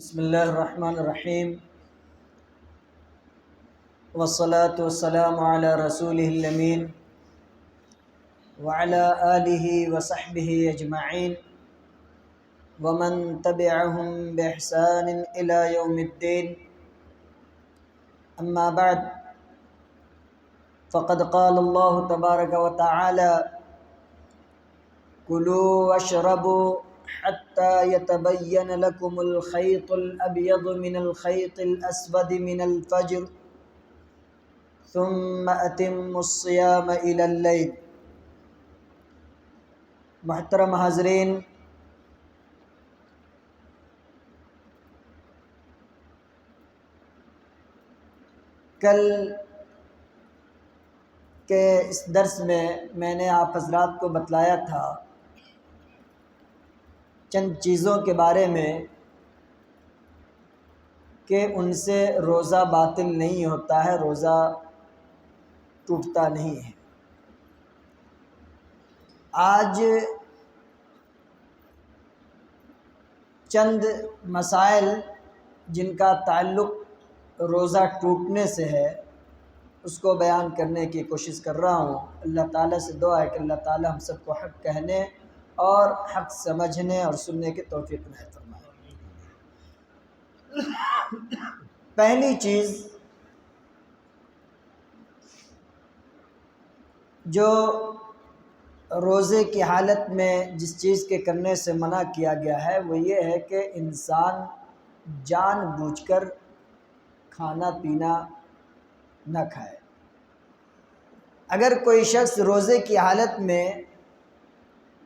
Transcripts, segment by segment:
بسم اللہ الرحمن الرحیم والصلاة والسلام علی رسولہ الامین وعلی آلہ وصحبہ اجمعین ومن تبعہم بإحسان الی یوم الدین اما بعد فقد قال اللہ تبارک وتعالی کلوا واشربوا حتى يتبين لكم الخيط الأبيض من الخيط الأسود من الفجر ثم أتموا الصيام إلى الليل۔ محترم حاضرین، کل کے اس درس میں نے آپ حضرات کو بتلایا تھا چند چیزوں کے بارے میں کہ ان سے روزہ باطل نہیں ہوتا ہے، روزہ ٹوٹتا نہیں ہے۔ آج چند مسائل جن کا تعلق روزہ ٹوٹنے سے ہے اس کو بیان کرنے کی کوشش کر رہا ہوں۔ اللہ تعالیٰ سے دعا ہے کہ اللہ تعالیٰ ہم سب کو حق کہنے اور حق سمجھنے اور سننے کی توفیق عنایت فرمائے۔ پہلی چیز جو روزے کی حالت میں جس چیز کے کرنے سے منع کیا گیا ہے وہ یہ ہے کہ انسان جان بوجھ کر کھانا پینا نہ کھائے۔ اگر کوئی شخص روزے کی حالت میں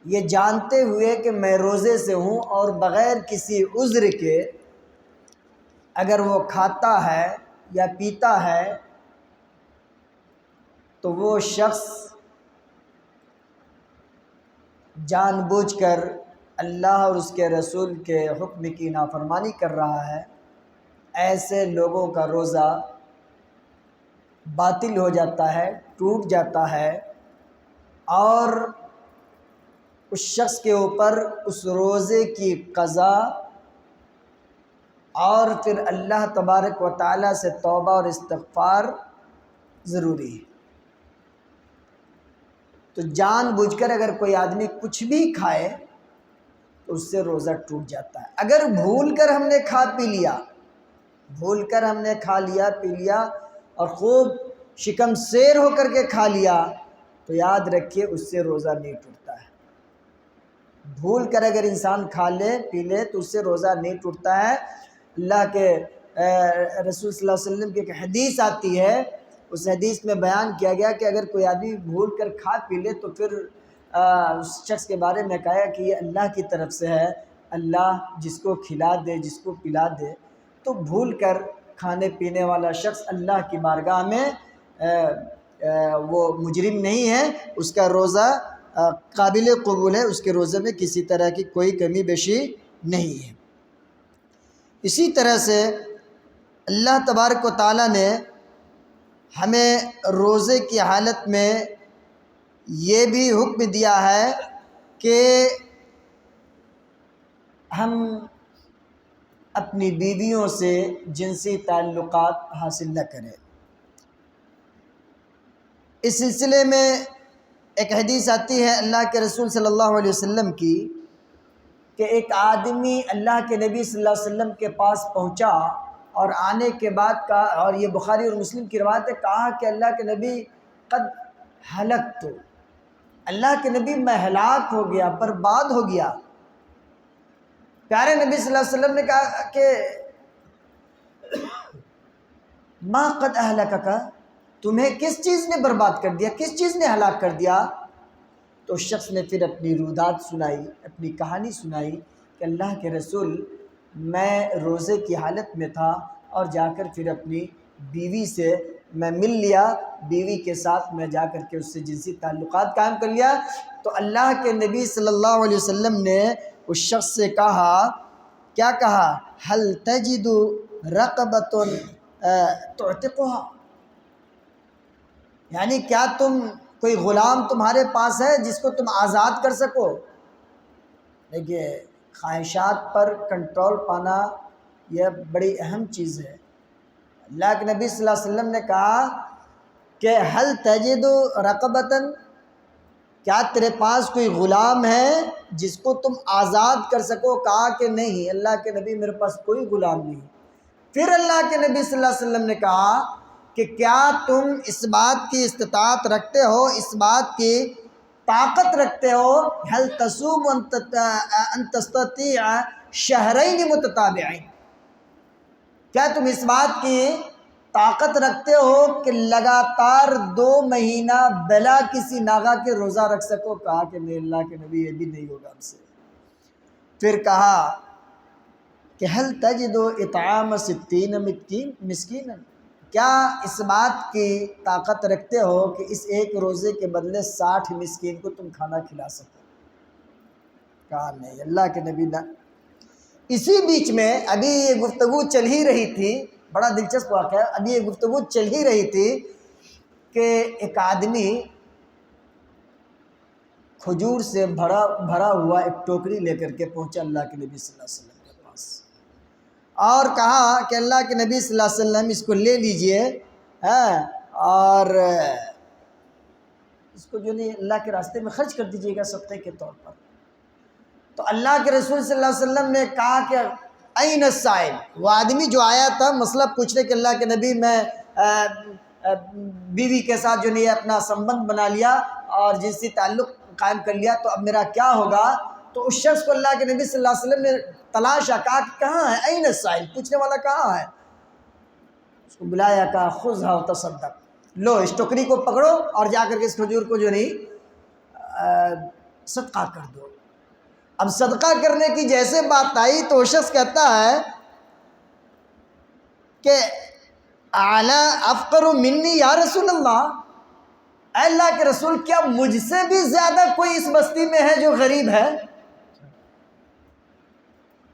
یہ جانتے ہوئے کہ میں روزے سے ہوں اور بغیر کسی عذر کے اگر وہ کھاتا ہے یا پیتا ہے تو وہ شخص جان بوجھ کر اللہ اور اس کے رسول کے حکم کی نافرمانی کر رہا ہے۔ ایسے لوگوں کا روزہ باطل ہو جاتا ہے، ٹوٹ جاتا ہے، اور اس شخص کے اوپر اس روزے کی قضا اور پھر اللہ تبارک و تعالیٰ سے توبہ اور استغفار ضروری ہے۔ تو جان بوجھ کر اگر کوئی آدمی کچھ بھی کھائے تو اس سے روزہ ٹوٹ جاتا ہے۔ اگر بھول کر ہم نے کھا پی لیا، بھول کر ہم نے کھا لیا پی لیا اور خوب شکم سیر ہو کر کے کھا لیا تو یاد رکھیے اس سے روزہ نہیں ٹوٹتا ہے۔ بھول کر اگر انسان کھا لے پی لے تو اس سے روزہ نہیں ٹوٹتا ہے۔ اللہ کے رسول صلی اللہ علیہ وسلم کی ایک حدیث آتی ہے، اس حدیث میں بیان کیا گیا کہ اگر کوئی آدمی بھول کر کھا پی لے تو پھر اس شخص کے بارے میں کہا کہ یہ اللہ کی طرف سے ہے، اللہ جس کو کھلا دے جس کو پلا دے۔ تو بھول کر کھانے پینے والا شخص اللہ کی بارگاہ میں وہ مجرم نہیں ہے، اس کا روزہ قابل قبول ہے، اس کے روزے میں کسی طرح کی کوئی کمی بیشی نہیں ہے۔ اسی طرح سے اللہ تبارک و تعالیٰ نے ہمیں روزے کی حالت میں یہ بھی حکم دیا ہے کہ ہم اپنی بیویوں سے جنسی تعلقات حاصل نہ کریں۔ اس سلسلے میں ایک حدیث آتی ہے اللہ کے رسول صلی اللہ علیہ وسلم کی کہ ایک آدمی اللہ کے نبی صلی اللہ علیہ وسلم کے پاس پہنچا اور آنے کے بعد کہا، اور یہ بخاری اور مسلم کی روایت ہے، کہا کہ اللہ کے نبی قد ہلکت، اللہ کے نبی میں ہلاک ہو گیا، برباد ہو گیا۔ پیارے نبی صلی اللہ علیہ وسلم نے کہا کہ ما قد اہلکک، تمہیں کس چیز نے برباد کر دیا، کس چیز نے ہلاک کر دیا؟ تو اس شخص نے پھر اپنی روداد سنائی، اپنی کہانی سنائی کہ اللہ کے رسول میں روزے کی حالت میں تھا اور جا کر پھر اپنی بیوی سے میں مل لیا، بیوی کے ساتھ میں جا کر کے اس سے جنسی تعلقات قائم کر لیا۔ تو اللہ کے نبی صلی اللہ علیہ وسلم نے اس شخص سے کہا، کیا کہا؟ هل تجد رقبۃ تعتقها، یعنی کیا تم کوئی غلام تمہارے پاس ہے جس کو تم آزاد کر سکو؟ دیکھیے، خواہشات پر کنٹرول پانا یہ بڑی اہم چیز ہے۔ اللہ کے نبی صلی اللہ علیہ وسلم نے کہا کہ حل تجد رقبتاً، کیا تیرے پاس کوئی غلام ہے جس کو تم آزاد کر سکو؟ کہا کہ نہیں اللہ کے نبی میرے پاس کوئی غلام نہیں۔ پھر اللہ کے نبی صلی اللہ علیہ وسلم نے کہا کہ کیا تم اس بات کی استطاعت رکھتے ہو، اس بات کی طاقت رکھتے ہو، هل تصوم ان تستطيع شهرين متتابعين، کیا تم اس بات کی طاقت رکھتے ہو کہ لگاتار 2 مہینہ بلا کسی ناغہ کے روزہ رکھ سکو؟ کہا کہ نہیں اللہ کے نبی یہ بھی نہیں ہوگا ہم سے۔ پھر کہا کہ حل تجد اطعام 60 مسکینا، کیا اس بات کی طاقت رکھتے ہو کہ اس ایک روزے کے بدلے 60 مسکین کو تم کھانا کھلا سکو؟ کہا نہیں اللہ کے نبی نہ۔ اسی بیچ میں ابھی یہ گفتگو چل ہی رہی تھی، بڑا دلچسپ واقعہ ہے، ابھی یہ گفتگو چل ہی رہی تھی کہ ایک آدمی کھجور سے بھرا ہوا ایک ٹوکری لے کر کے پہنچا اللہ کے نبی صلی اللہ علیہ وسلم کے پاس، اور کہا کہ اللہ کے نبی صلی اللہ علیہ وسلم اس کو لے لیجئے اور اس کو جو نہیں اللہ کے راستے میں خرچ کر دیجئے گا صدقے کے طور پر۔ تو اللہ کے رسول صلی اللہ علیہ وسلم نے کہا کہ این السائل، وہ آدمی جو آیا تھا مسئلہ پوچھنے کہ اللہ کے نبی میں بیوی کے ساتھ جو نہیں اپنا سنبندھ بنا لیا اور جنسی تعلق قائم کر لیا تو اب میرا کیا ہوگا؟ تو اس شخص کو اللہ کے نبی صلی اللہ علیہ وسلم نے تلاشا، کہا کہ کہاں ہے این السائل، پوچھنے والا کہاں ہے؟ اس کو بلایا، کہا خذھا وتصدق، لو اس ٹوکری کو پکڑو اور جا کر کے اس کھجور کو جو نہیں صدقہ کر دو۔ اب صدقہ کرنے کی جیسے بات آئی تو وہ شخص کہتا ہے کہ اعلی افقر منی یا رسول اللہ، اے اللہ کے رسول کیا مجھ سے بھی زیادہ کوئی اس بستی میں ہے جو غریب ہے؟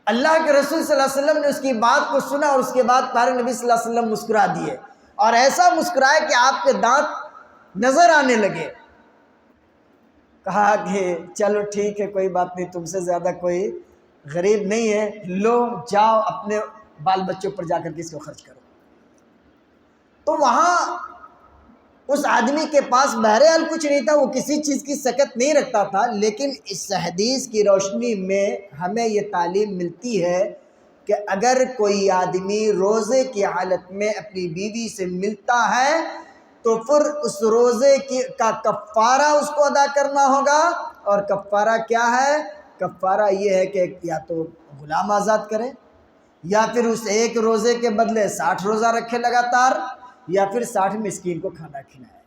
اللہ کے رسول صلی اللہ علیہ وسلم نے اس کی بات کو سنا اور اس کے بعد پیارے نبی صلی اللہ علیہ وسلم مسکرا دیے، اور ایسا مسکرائے کہ آپ کے دانت نظر آنے لگے۔ کہا کہ چلو ٹھیک ہے کوئی بات نہیں، تم سے زیادہ کوئی غریب نہیں ہے، لو جاؤ اپنے بال بچوں پر جا کر کے اس کو خرچ کرو۔ تو وہاں اس آدمی کے پاس بہرحال کچھ نہیں تھا، وہ کسی چیز کی سکت نہیں رکھتا تھا، لیکن اس حدیث کی روشنی میں ہمیں یہ تعلیم ملتی ہے کہ اگر کوئی آدمی روزے کی حالت میں اپنی بیوی سے ملتا ہے تو پھر اس روزے کا کفارہ اس کو ادا کرنا ہوگا، اور کفارہ کیا ہے؟ کفارہ یہ ہے کہ یا تو غلام آزاد کرے، یا پھر اس ایک روزے کے بدلے 60 روزہ رکھے لگاتار، یا پھر 60 مسکین کو کھانا کھلائے۔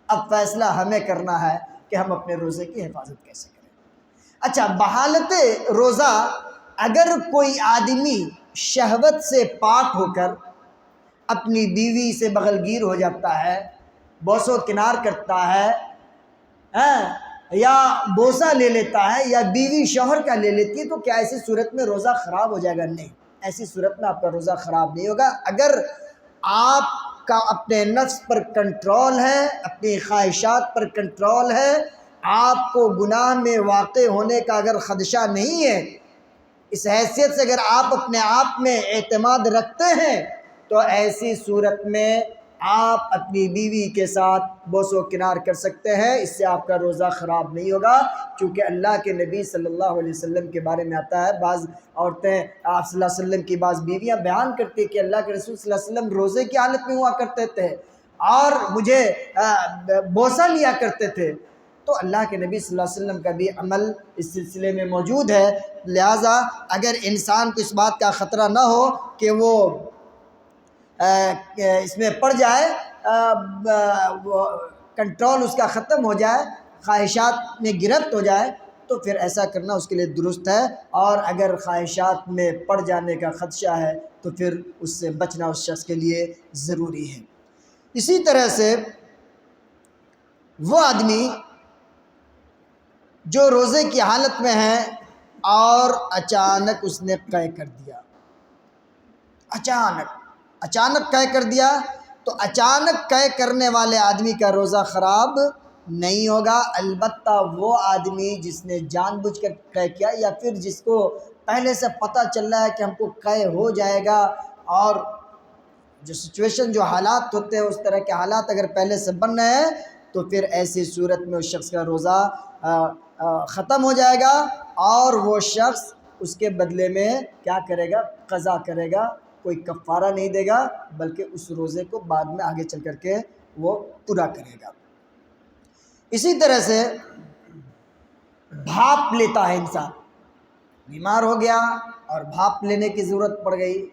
اب فیصلہ ہمیں کرنا ہے کہ ہم اپنے روزے کی حفاظت کیسے کریں۔ اچھا، بحالت روزہ اگر کوئی آدمی شہوت سے پاک ہو کر اپنی بیوی سے بغل گیر ہو جاتا ہے، بوس و کنار کرتا ہے یا بوسہ لے لیتا ہے، یا بیوی شوہر کا لے لیتی ہے، تو کیا ایسی صورت میں روزہ خراب ہو جائے گا؟ نہیں، ایسی صورت میں آپ کا روزہ خراب نہیں ہوگا۔ اگر آپ کا اپنے نفس پر کنٹرول ہے، اپنی خواہشات پر کنٹرول ہے، آپ کو گناہ میں واقع ہونے کا اگر خدشہ نہیں ہے، اس حیثیت سے اگر آپ اپنے آپ میں اعتماد رکھتے ہیں، تو ایسی صورت میں آپ اپنی بیوی کے ساتھ بوس و کنار کر سکتے ہیں، اس سے آپ کا روزہ خراب نہیں ہوگا، کیونکہ اللہ کے نبی صلی اللہ علیہ وسلم کے بارے میں آتا ہے، بعض عورتیں آپ صلی اللہ علیہ وسلم کی بعض بیویاں بیان کرتی کہ اللہ کے رسول صلی اللہ علیہ وسلم روزے کی حالت میں ہوا کرتے تھے اور مجھے بوسہ لیا کرتے تھے۔ تو اللہ کے نبی صلی اللہ علیہ وسلم کا بھی عمل اس سلسلے میں موجود ہے، لہٰذا اگر انسان کو اس بات کا خطرہ نہ ہو کہ وہ اس میں پڑ جائے، کنٹرول اس کا ختم ہو جائے، خواہشات میں گرفت ہو جائے، تو پھر ایسا کرنا اس کے لیے درست ہے، اور اگر خواہشات میں پڑ جانے کا خدشہ ہے تو پھر اس سے بچنا اس شخص کے لیے ضروری ہے۔ اسی طرح سے وہ آدمی جو روزے کی حالت میں ہے اور اچانک اس نے قے کر دیا، اچانک قے کر دیا، تو اچانک قے کرنے والے آدمی کا روزہ خراب نہیں ہوگا، البتہ وہ آدمی جس نے جان بوجھ کر قے کیا یا پھر جس کو پہلے سے پتہ چل رہا ہے کہ ہم کو قے ہو جائے گا، اور جو سچویشن، جو حالات ہوتے ہیں اس طرح کے حالات اگر پہلے سے بن رہے ہیں تو پھر ایسی صورت میں اس شخص کا روزہ ختم ہو جائے گا، اور وہ شخص اس کے بدلے میں کیا کرے گا؟ قضا کرے گا، کوئی کفارہ نہیں دے گا، بلکہ اس روزے کو بعد میں آگے چل کر کے وہ پورا کرے گا۔ اسی طرح سے بھاپ لیتا ہے انسان، بیمار ہو گیا اور بھاپ لینے کی ضرورت پڑ گئی،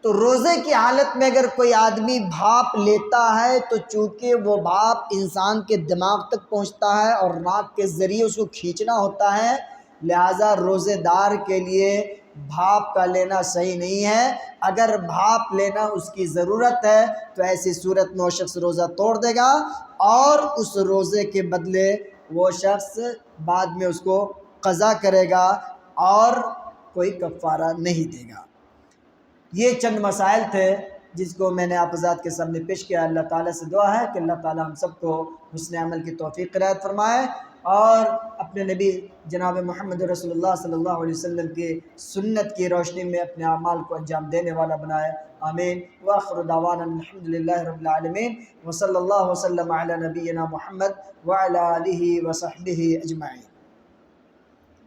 تو روزے کی حالت میں اگر کوئی آدمی بھاپ لیتا ہے تو چونکہ وہ بھاپ انسان کے دماغ تک پہنچتا ہے اور ناک کے ذریعے اس کو کھینچنا ہوتا ہے، لہٰذا روزے دار کے لیے بھاپ کا لینا صحیح نہیں ہے۔ اگر بھاپ لینا اس کی ضرورت ہے تو ایسی صورت میں وہ شخص روزہ توڑ دے گا، اور اس روزے کے بدلے وہ شخص بعد میں اس کو قضا کرے گا اور کوئی کفارہ نہیں دے گا۔ یہ چند مسائل تھے جس کو میں نے آپ حضرات کے سامنے پیش کیا۔ اللہ تعالیٰ سے دعا ہے کہ اللہ تعالیٰ ہم سب کو حسن عمل کی توفیق عنایت فرمائے، اور اپنے نبی جناب محمد رسول اللہ صلی اللہ علیہ وسلم کی سنت کی روشنی میں اپنے اعمال کو انجام دینے والا بنائے، آمین۔ وآخر دعوانا الحمدللہ رب العالمین، وصلی اللہ وسلم علی نبینا محمد وعلی آلہ وصحبہ اجمعین۔